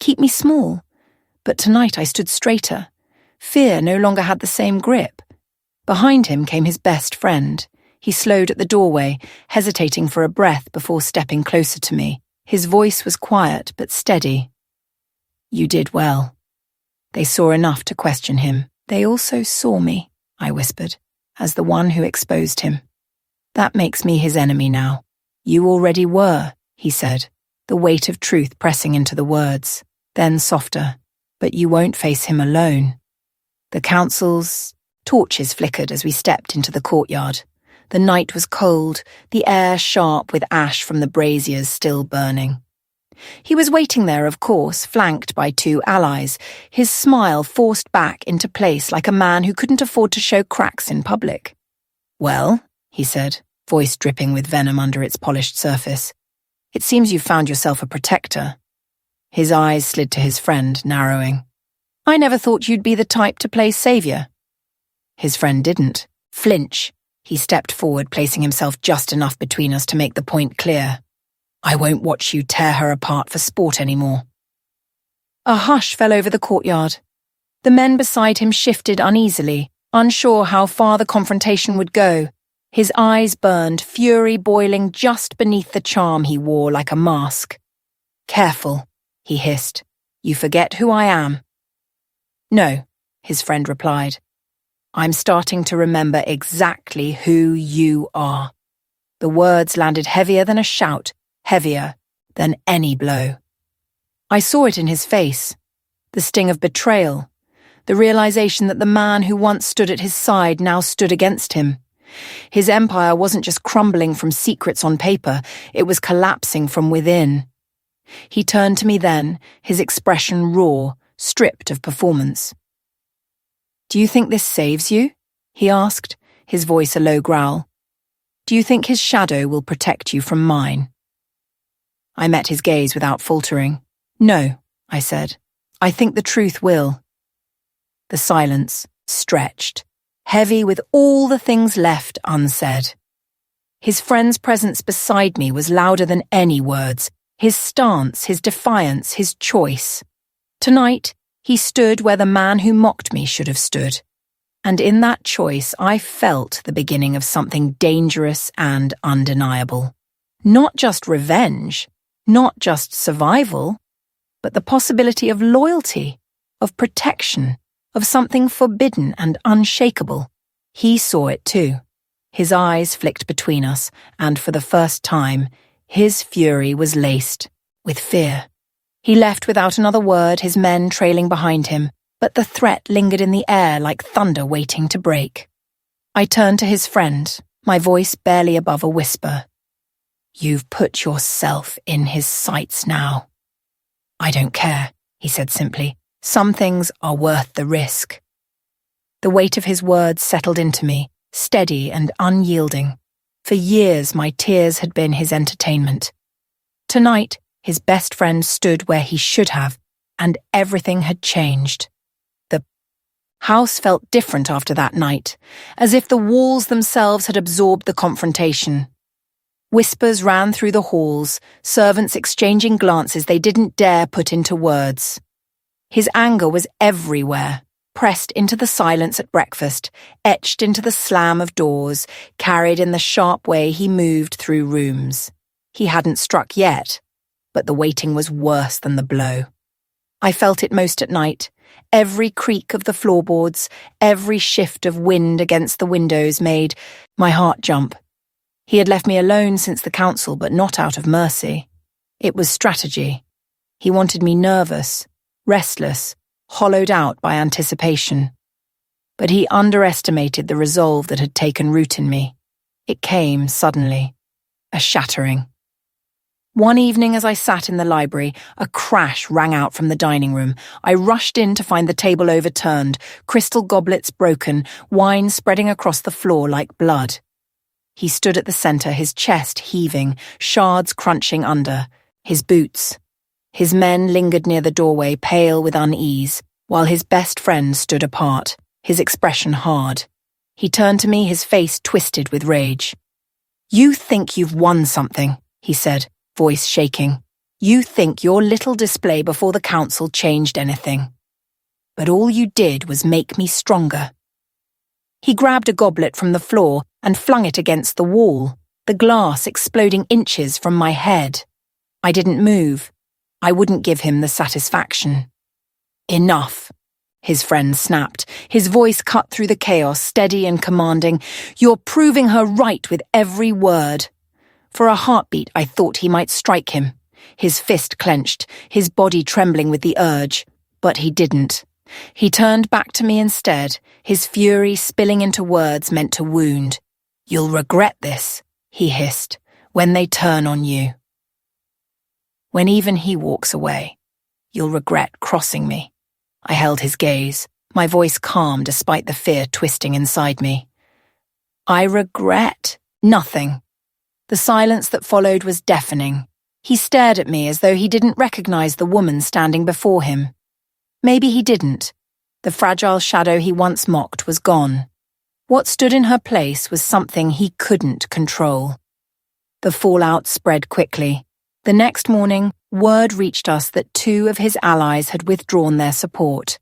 keep me small, but tonight I stood straighter. Fear no longer had the same grip. Behind him came his best friend. He slowed at the doorway, hesitating for a breath before stepping closer to me. His voice was quiet but steady. You did well. They saw enough to question him. They also saw me, I whispered, as the one who exposed him. That makes me his enemy now. You already were, he said, the weight of truth pressing into the words. Then softer, but you won't face him alone. The council's torches flickered as we stepped into the courtyard. The night was cold, the air sharp with ash from the braziers still burning. He was waiting there, of course, flanked by two allies, his smile forced back into place like a man who couldn't afford to show cracks in public. Well, he said, voice dripping with venom under its polished surface, it seems you've found yourself a protector. His eyes slid to his friend, narrowing. I never thought you'd be the type to play saviour. His friend didn't flinch. He stepped forward, placing himself just enough between us to make the point clear. I won't watch you tear her apart for sport anymore. A hush fell over the courtyard. The men beside him shifted uneasily, unsure how far the confrontation would go. His eyes burned, fury boiling just beneath the charm he wore like a mask. Careful, he hissed. You forget who I am. No, his friend replied. I'm starting to remember exactly who you are. The words landed heavier than a shout, heavier than any blow. I saw it in his face, the sting of betrayal, the realization that the man who once stood at his side now stood against him. His empire wasn't just crumbling from secrets on paper, it was collapsing from within. He turned to me then, his expression raw, stripped of performance. Do you think this saves you? He asked, his voice a low growl. Do you think his shadow will protect you from mine? I met his gaze without faltering. No, I said. I think the truth will. The silence stretched, heavy with all the things left unsaid. His friend's presence beside me was louder than any words, his stance, his defiance, his choice. Tonight, he stood where the man who mocked me should have stood. And in that choice, I felt the beginning of something dangerous and undeniable. Not just revenge, not just survival, but the possibility of loyalty, of protection, of something forbidden and unshakable. He saw it too. His eyes flicked between us, and for the first time, his fury was laced with fear. He left without another word, his men trailing behind him, but the threat lingered in the air like thunder waiting to break. I turned to his friend, my voice barely above a whisper. You've put yourself in his sights now. I don't care, he said simply. Some things are worth the risk. The weight of his words settled into me, steady and unyielding. For years my tears had been his entertainment. Tonight, his best friend stood where he should have, and everything had changed. The house felt different after that night, as if the walls themselves had absorbed the confrontation. Whispers ran through the halls, servants exchanging glances they didn't dare put into words. His anger was everywhere, pressed into the silence at breakfast, etched into the slam of doors, carried in the sharp way he moved through rooms. He hadn't struck yet, but the waiting was worse than the blow. I felt it most at night. Every creak of the floorboards, every shift of wind against the windows made my heart jump. He had left me alone since the council, but not out of mercy. It was strategy. He wanted me nervous, restless, hollowed out by anticipation. But he underestimated the resolve that had taken root in me. It came suddenly, a shattering. One evening as I sat in the library, a crash rang out from the dining room. I rushed in to find the table overturned, crystal goblets broken, wine spreading across the floor like blood. He stood at the centre, his chest heaving, shards crunching under, his boots. His men lingered near the doorway, pale with unease, while his best friend stood apart, his expression hard. He turned to me, his face twisted with rage. "You think you've won something," he said, voice shaking. "You think your little display before the council changed anything. But all you did was make me stronger." He grabbed a goblet from the floor and flung it against the wall, the glass exploding inches from my head. I didn't move. I wouldn't give him the satisfaction. "Enough," his friend snapped, his voice cut through the chaos, steady and commanding. "You're proving her right with every word." For a heartbeat, I thought he might strike him, his fist clenched, his body trembling with the urge. But he didn't. He turned back to me instead, his fury spilling into words meant to wound. "You'll regret this," he hissed, "when they turn on you. When even he walks away, you'll regret crossing me." I held his gaze, my voice calm despite the fear twisting inside me. "I regret nothing." The silence that followed was deafening. He stared at me as though he didn't recognize the woman standing before him. Maybe he didn't. The fragile shadow he once mocked was gone. What stood in her place was something he couldn't control. The fallout spread quickly. The next morning, word reached us that 2 of his allies had withdrawn their support.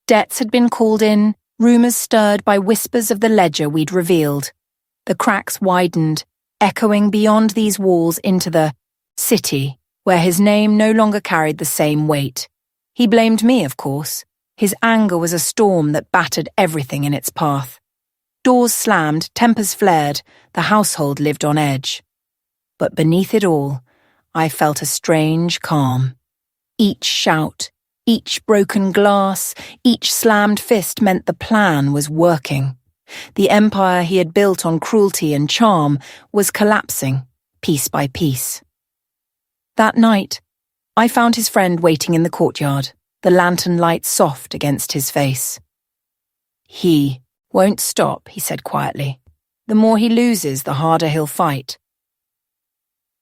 Debts had been called in, rumors stirred by whispers of the ledger we'd revealed. The cracks widened, echoing beyond these walls into the city, where his name no longer carried the same weight. He blamed me, of course. His anger was a storm that battered everything in its path. Doors slammed, tempers flared, the household lived on edge. But beneath it all, I felt a strange calm. Each shout, each broken glass, each slammed fist meant the plan was working. The empire he had built on cruelty and charm was collapsing, piece by piece. That night, I found his friend waiting in the courtyard, the lantern light soft against his face. "He won't stop," he said quietly. "The more he loses, the harder he'll fight."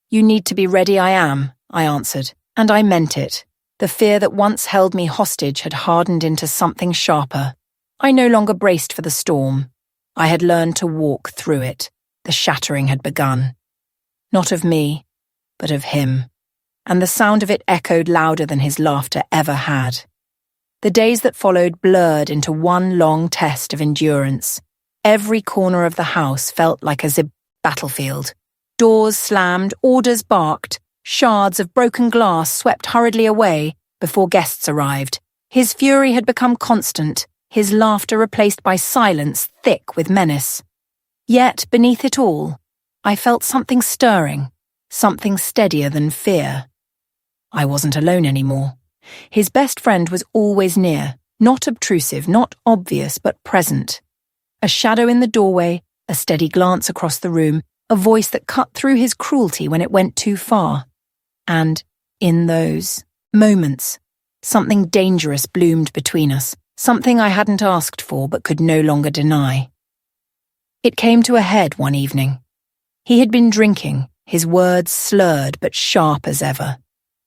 "You need to be ready, I am," I answered, and I meant it. The fear that once held me hostage had hardened into something sharper. I no longer braced for the storm. I had learned to walk through it. The shattering had begun. Not of me, but of him. And the sound of it echoed louder than his laughter ever had. The days that followed blurred into one long test of endurance. Every corner of the house felt like a battlefield. Doors slammed, orders barked, shards of broken glass swept hurriedly away before guests arrived. His fury had become constant, his laughter replaced by silence thick with menace. Yet, beneath it all, I felt something stirring, something steadier than fear. I wasn't alone anymore. His best friend was always near, not obtrusive, not obvious, but present. A shadow in the doorway, a steady glance across the room, a voice that cut through his cruelty when it went too far. And, in those moments, Something dangerous bloomed between us, something I hadn't asked for but could no longer deny. It came to a head one evening. He had been drinking, his words slurred but sharp as ever.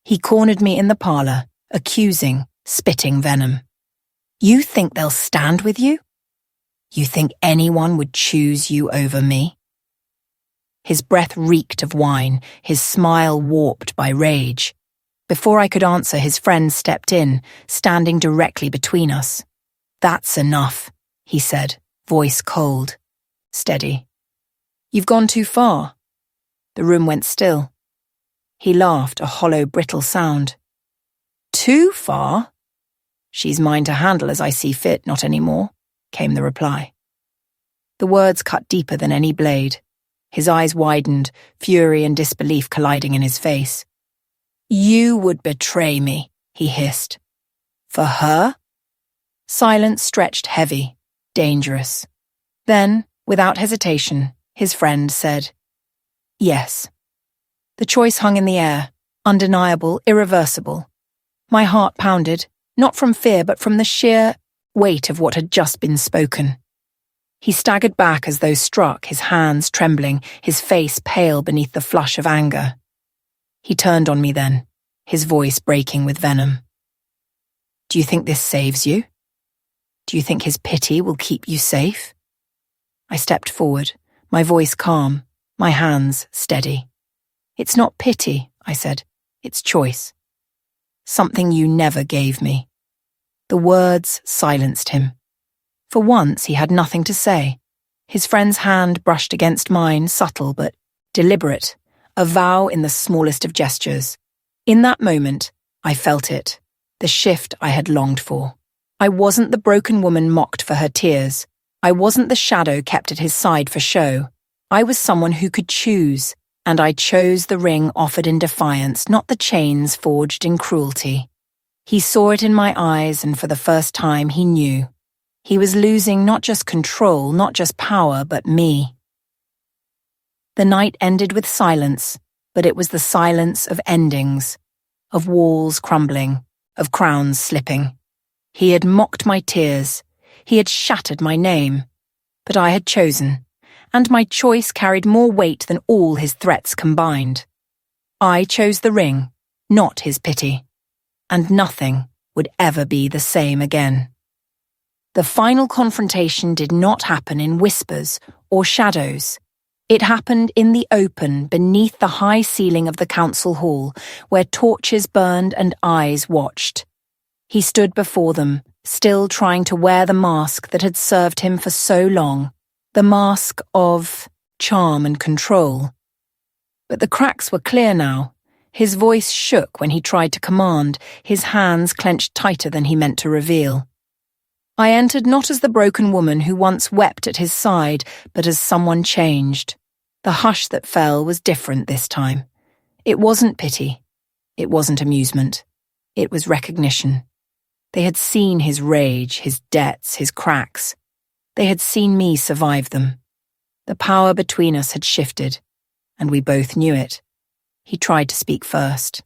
He cornered me in the parlour, accusing, spitting venom. You think they'll stand with you? You think anyone would choose you over me? His breath reeked of wine, his smile warped by rage. Before I could answer, his friend stepped in, standing directly between us. That's enough, he said, voice cold, steady. You've gone too far. The room went still. He laughed, a hollow, brittle sound. Too far? She's mine to handle as I see fit, not any more, came the reply. The words cut deeper than any blade. His eyes widened, fury and disbelief colliding in his face. You would betray me, he hissed. For her? Silence stretched heavy, dangerous. Then, without hesitation, his friend said, yes. The choice hung in the air, undeniable, irreversible. My heart pounded, not from fear but from the sheer weight of what had just been spoken. He staggered back as though struck, his hands trembling, his face pale beneath the flush of anger. He turned on me then, his voice breaking with venom. Do you think this saves you? Do you think his pity will keep you safe? I stepped forward, my voice calm, my hands steady. It's not pity, I said. It's choice. Something you never gave me. The words silenced him. For once he had nothing to say. His friend's hand brushed against mine, subtle but deliberate, a vow in the smallest of gestures. In that moment, I felt it, the shift I had longed for. I wasn't the broken woman mocked for her tears. I wasn't the shadow kept at his side for show. I was someone who could choose, and I chose the ring offered in defiance, not the chains forged in cruelty. He saw it in my eyes, and for the first time he knew. He was losing not just control, not just power, but me. The night ended with silence, but it was the silence of endings, of walls crumbling, of crowns slipping. He had mocked my tears, he had shattered my name, but I had chosen, and my choice carried more weight than all his threats combined. I chose the ring, not his pity, and nothing would ever be the same again. The final confrontation did not happen in whispers or shadows. It happened in the open, beneath the high ceiling of the council hall, where torches burned and eyes watched. He stood before them, still trying to wear the mask that had served him for so long, the mask of charm and control. But the cracks were clear now. His voice shook when he tried to command, his hands clenched tighter than he meant to reveal. I entered not as the broken woman who once wept at his side, but as someone changed. The hush that fell was different this time. It wasn't pity. It wasn't amusement. It was recognition. They had seen his rage, his debts, his cracks. They had seen me survive them. The power between us had shifted, and we both knew it. He tried to speak first.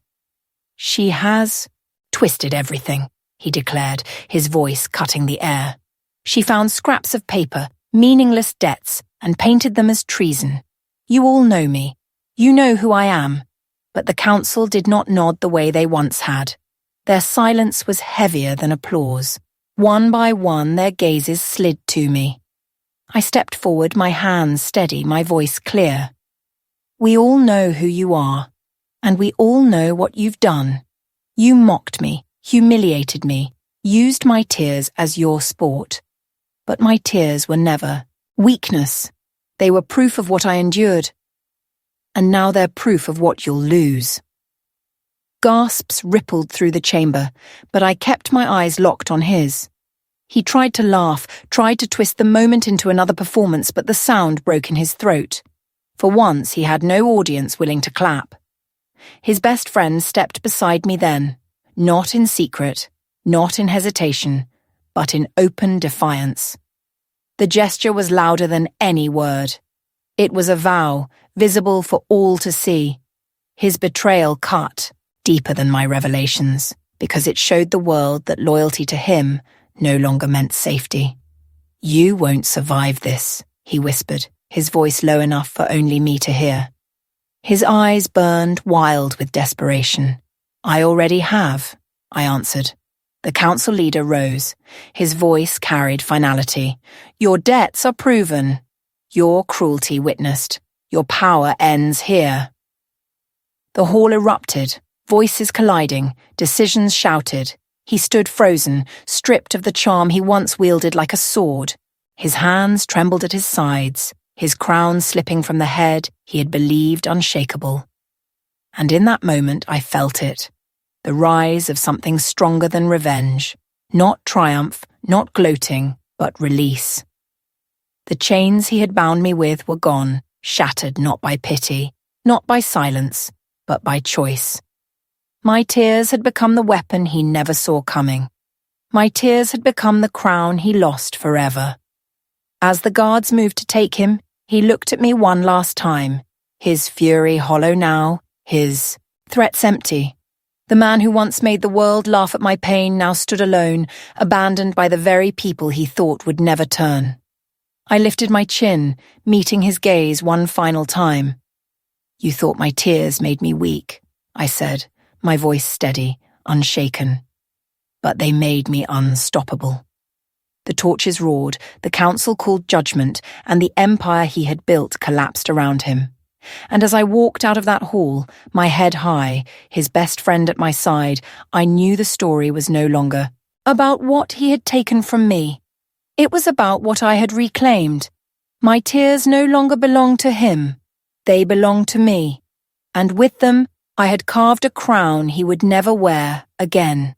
She has twisted everything, he declared, his voice cutting the air. She found scraps of paper, meaningless debts, and painted them as treason. You all know me. You know who I am. But the council did not nod the way they once had. Their silence was heavier than applause. One by one, their gazes slid to me. I stepped forward, my hands steady, my voice clear. We all know who you are, and we all know what you've done. You mocked me, humiliated me, used my tears as your sport. But my tears were never weakness. They were proof of what I endured. And now they're proof of what you'll lose. Gasps rippled through the chamber, but I kept my eyes locked on his. He tried to laugh, tried to twist the moment into another performance, but the sound broke in his throat. For once, he had no audience willing to clap. His best friend stepped beside me then, not in secret, not in hesitation, but in open defiance. The gesture was louder than any word. It was a vow, visible for all to see. His betrayal cut, deeper than my revelations. because it showed the world that loyalty to him no longer meant safety. "You won't survive this," he whispered, his voice low enough for only me to hear. His eyes burned wild with desperation. "I already have," I answered. The council leader rose. His voice carried finality. "Your debts are proven. Your cruelty witnessed. Your power ends here." The hall erupted, voices colliding, decisions shouted. He stood frozen, stripped of the charm he once wielded like a sword. His hands trembled at his sides, his crown slipping from the head he had believed unshakable. And in that moment I felt it, the rise of something stronger than revenge, not triumph, not gloating, but release. The chains he had bound me with were gone, shattered not by pity, not by silence, but by choice. My tears had become the weapon he never saw coming. My tears had become the crown he lost forever. As the guards moved to take him, he looked at me one last time, his fury hollow now, his threats empty. The man who once made the world laugh at my pain now stood alone, abandoned by the very people he thought would never turn. I lifted my chin, meeting his gaze one final time. "You thought my tears made me weak," I said, my voice steady, unshaken. "But they made me unstoppable." The torches roared, the council called judgment, and the empire he had built collapsed around him. And as I walked out of that hall, my head high, his best friend at my side, I knew the story was no longer about what he had taken from me. It was about what I had reclaimed. My tears no longer belonged to him. They belonged to me. And with them, I had carved a crown he would never wear again.